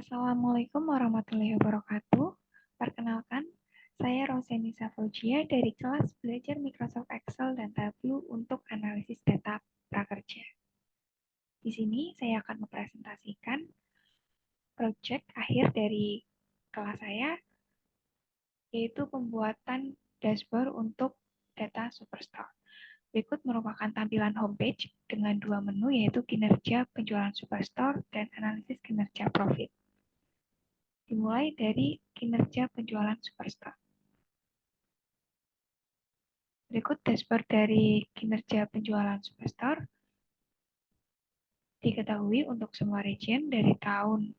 Assalamualaikum warahmatullahi wabarakatuh. Perkenalkan, saya Rosenisa Fauzia dari kelas belajar Microsoft Excel dan Tableau untuk analisis data prakerja. Di sini saya akan mempresentasikan proyek akhir dari kelas saya, yaitu pembuatan dashboard untuk data Superstore. Berikut merupakan tampilan homepage dengan dua menu, yaitu kinerja penjualan Superstore dan analisis kinerja profit. Dimulai dari kinerja penjualan Superstore. Berikut dashboard dari kinerja penjualan Superstore. Diketahui untuk semua region dari tahun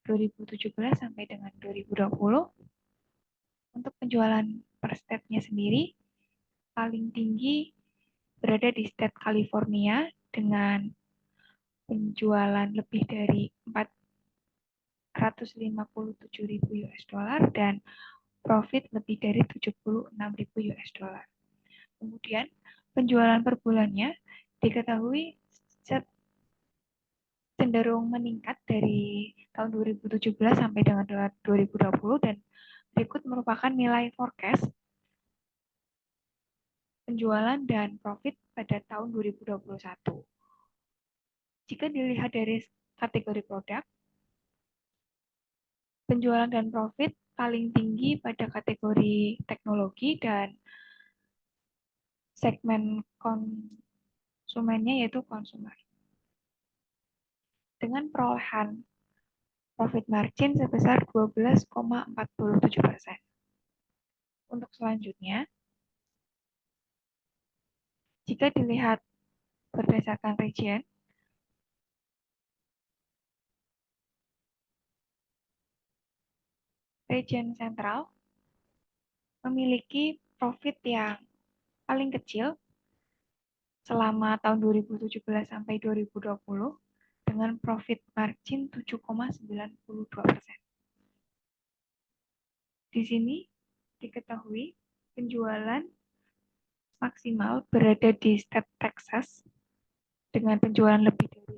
2017 sampai dengan 2020. Untuk penjualan per state-nya sendiri, paling tinggi berada di state California dengan penjualan lebih dari 457.000 US dollar dan profit lebih dari 76.000 US dollar. Kemudian penjualan per bulannya diketahui cenderung meningkat dari tahun 2017 sampai dengan 2020 dan berikut merupakan nilai forecast penjualan dan profit pada tahun 2021. Jika dilihat dari kategori produk, penjualan dan profit paling tinggi pada kategori teknologi dan segmen konsumennya yaitu konsumer. Dengan perolehan profit margin sebesar 12,47%. Untuk selanjutnya, jika dilihat berdasarkan region, region sentral memiliki profit yang paling kecil selama tahun 2017 sampai 2020 dengan profit margin 7,92%. Di sini diketahui penjualan maksimal berada di state Texas dengan penjualan lebih dari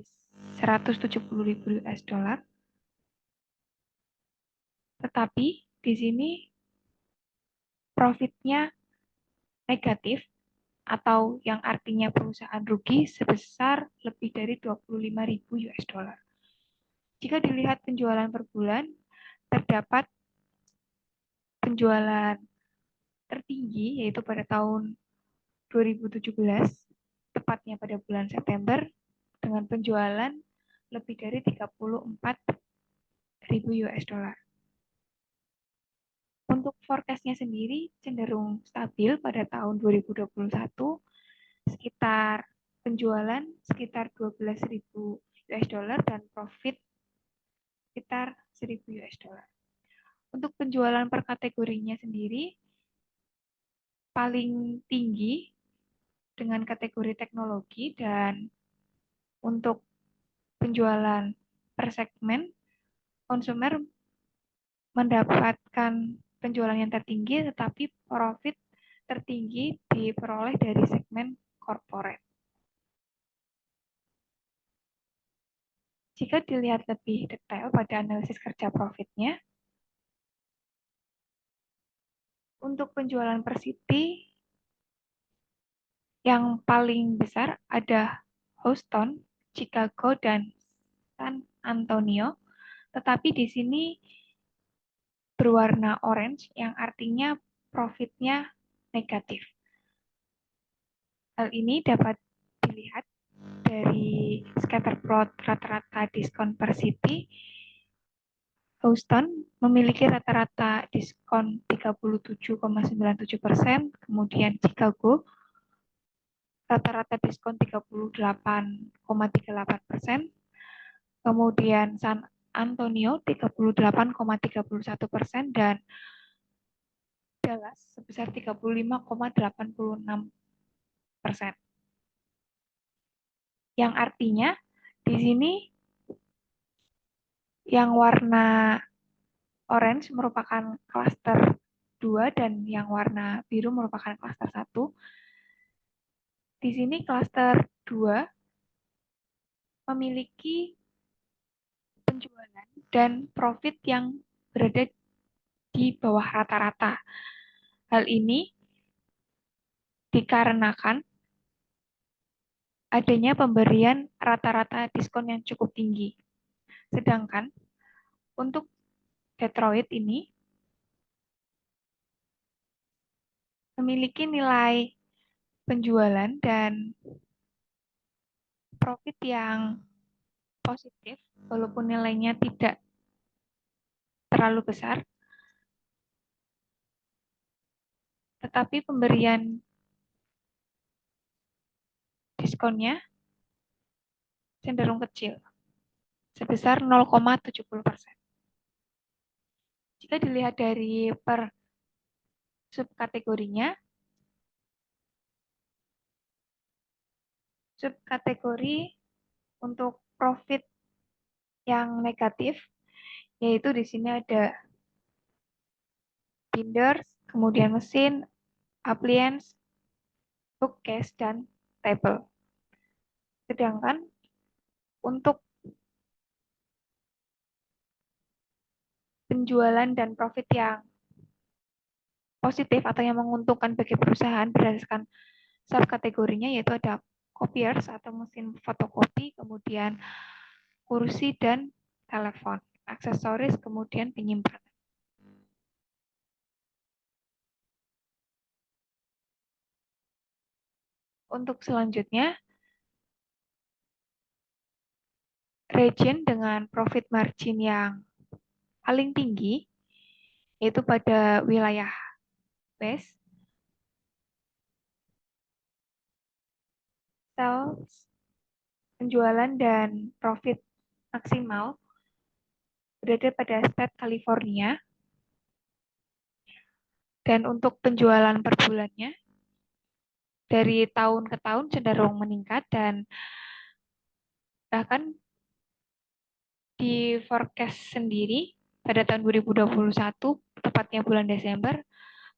170.000 US dollar. Tetapi di sini profitnya negatif atau yang artinya perusahaan rugi sebesar lebih dari 25.000 US dollar. Jika dilihat penjualan per bulan, terdapat penjualan tertinggi yaitu pada tahun 2017, tepatnya pada bulan September, dengan penjualan lebih dari 34.000 US dollar. Untuk forecast-nya sendiri cenderung stabil pada tahun 2021, sekitar penjualan sekitar 12.000 US dollar dan profit sekitar 1.000 US dollar. Untuk penjualan per kategorinya sendiri, paling tinggi dengan kategori teknologi dan untuk penjualan per segmen, konsumer mendapatkan penjualan yang tertinggi tetapi profit tertinggi diperoleh dari segmen corporate. Jika dilihat lebih detail pada analisis kerja profitnya, untuk penjualan per city yang paling besar ada Houston, Chicago, dan San Antonio, tetapi di sini berwarna orange yang artinya profitnya negatif. Hal ini dapat dilihat dari scatter plot rata-rata diskon per city. Houston memiliki rata-rata diskon 37,97%, kemudian Chicago rata-rata diskon 38,38%, kemudian San Antonio 38,31%, dan Dallas sebesar 35,86%. Yang artinya di sini yang warna orange merupakan klaster 2 dan yang warna biru merupakan klaster 1. Di sini klaster 2 memiliki penjualan dan profit yang berada di bawah rata-rata. Hal ini dikarenakan adanya pemberian rata-rata diskon yang cukup tinggi. Sedangkan untuk Detroit ini memiliki nilai penjualan dan profit yang positif, walaupun nilainya tidak terlalu besar, tetapi pemberian diskonnya cenderung kecil, sebesar 0,70%. Jika dilihat dari per subkategorinya, subkategori untuk profit yang negatif, yaitu di sini ada binders, kemudian mesin, appliance, bookcase, dan table. Sedangkan untuk penjualan dan profit yang positif atau yang menguntungkan bagi perusahaan berdasarkan subkategorinya, yaitu ada copiers atau mesin fotokopi, kemudian kursi dan telepon, aksesoris, kemudian penyimpanan. Untuk selanjutnya, region dengan profit margin yang paling tinggi, yaitu pada wilayah West, sales, penjualan, dan profit maksimal berada pada state California, dan untuk penjualan per bulannya dari tahun ke tahun cenderung meningkat, dan bahkan di forecast sendiri pada tahun 2021, tepatnya bulan Desember,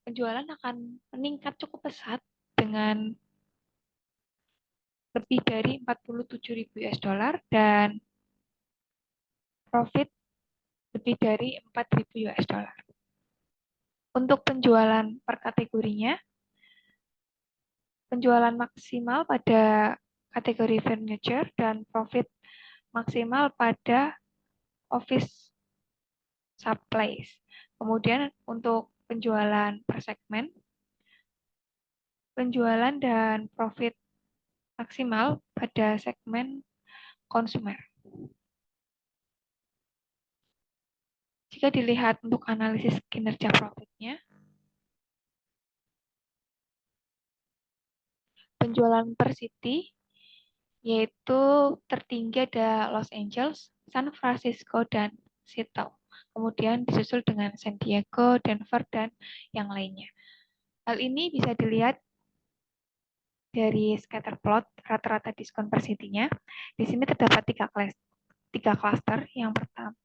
penjualan akan meningkat cukup pesat dengan lebih dari 47.000 US dollar dan profit lebih dari 4.000 US dollar. Untuk penjualan per kategorinya, penjualan maksimal pada kategori furniture dan profit maksimal pada office supplies. Kemudian untuk penjualan per segmen, penjualan dan profit maksimal pada segmen konsumer. Jika dilihat untuk analisis kinerja profitnya, penjualan per city yaitu tertinggi ada Los Angeles, San Francisco, dan Seattle. Kemudian disusul dengan San Diego, Denver, dan yang lainnya. Hal ini bisa dilihat dari scatter plot rata-rata diskon per city-nya. Di sini terdapat tiga cluster.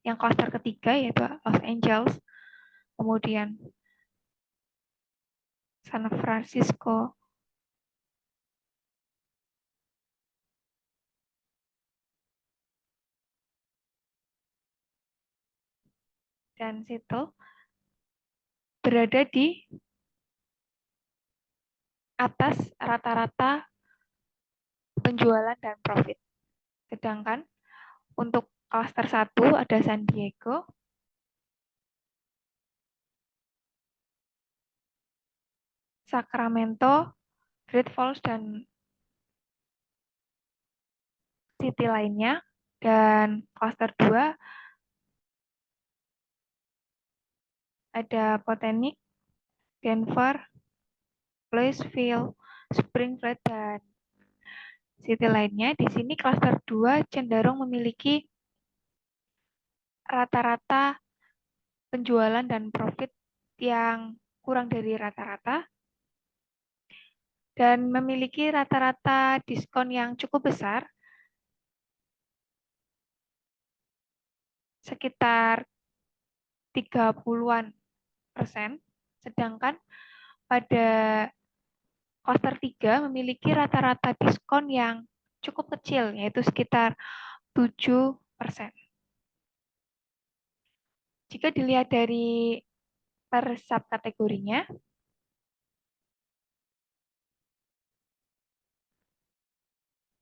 Yang cluster ketiga yaitu Los Angeles, kemudian San Francisco, dan Seattle berada di atas rata-rata penjualan dan profit. Sedangkan untuk cluster 1 ada San Diego, Sacramento, Great Falls, dan city lainnya. Dan cluster 2 ada Botanic, Denver, Louisville, Springfield, dan city lainnya. Di sini cluster 2 cenderung memiliki rata-rata penjualan dan profit yang kurang dari rata-rata dan memiliki rata-rata diskon yang cukup besar, sekitar 30-an persen, sedangkan pada cluster 3 memiliki rata-rata diskon yang cukup kecil, yaitu sekitar 7%. Jika dilihat dari per subkategorinya,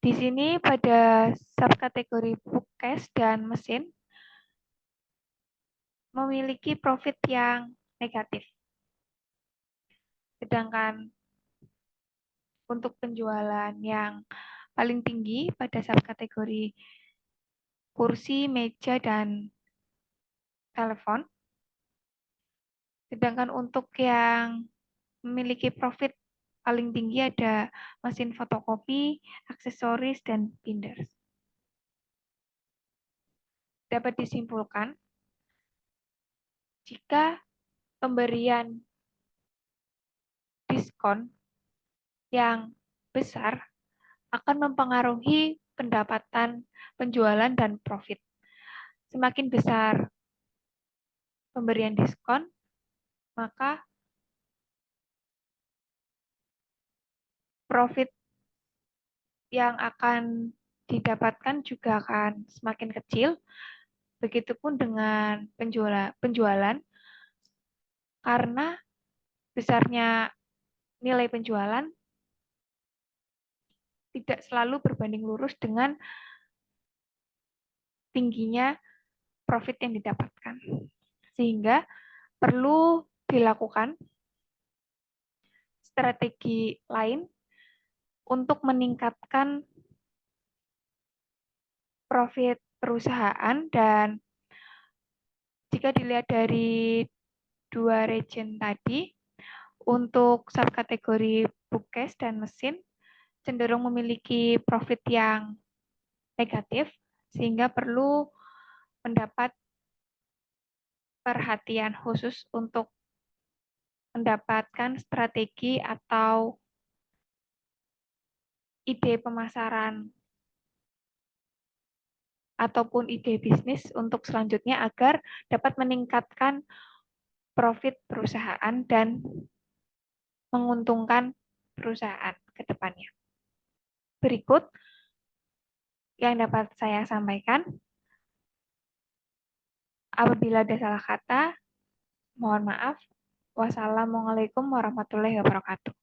di sini pada subkategori bookcase dan mesin memiliki profit yang negatif. Sedangkan untuk penjualan yang paling tinggi pada subkategori kursi, meja, dan telepon. Sedangkan untuk yang memiliki profit paling tinggi ada mesin fotokopi, aksesoris, dan binders. Dapat disimpulkan, jika pemberian diskon yang besar akan mempengaruhi pendapatan penjualan dan profit. Semakin besar pemberian diskon, maka profit yang akan didapatkan juga akan semakin kecil. Begitupun dengan penjualan karena besarnya nilai penjualan tidak selalu berbanding lurus dengan tingginya profit yang didapatkan. Sehingga perlu dilakukan strategi lain untuk meningkatkan profit perusahaan. Dan jika dilihat dari dua region tadi, untuk subkategori bookcase dan mesin cenderung memiliki profit yang negatif, sehingga perlu mendapat perhatian khusus untuk mendapatkan strategi atau ide pemasaran ataupun ide bisnis untuk selanjutnya agar dapat meningkatkan profit perusahaan dan menguntungkan perusahaan ke depannya. Berikut yang dapat saya sampaikan. Apabila ada salah kata, mohon maaf. Wassalamualaikum warahmatullahi wabarakatuh.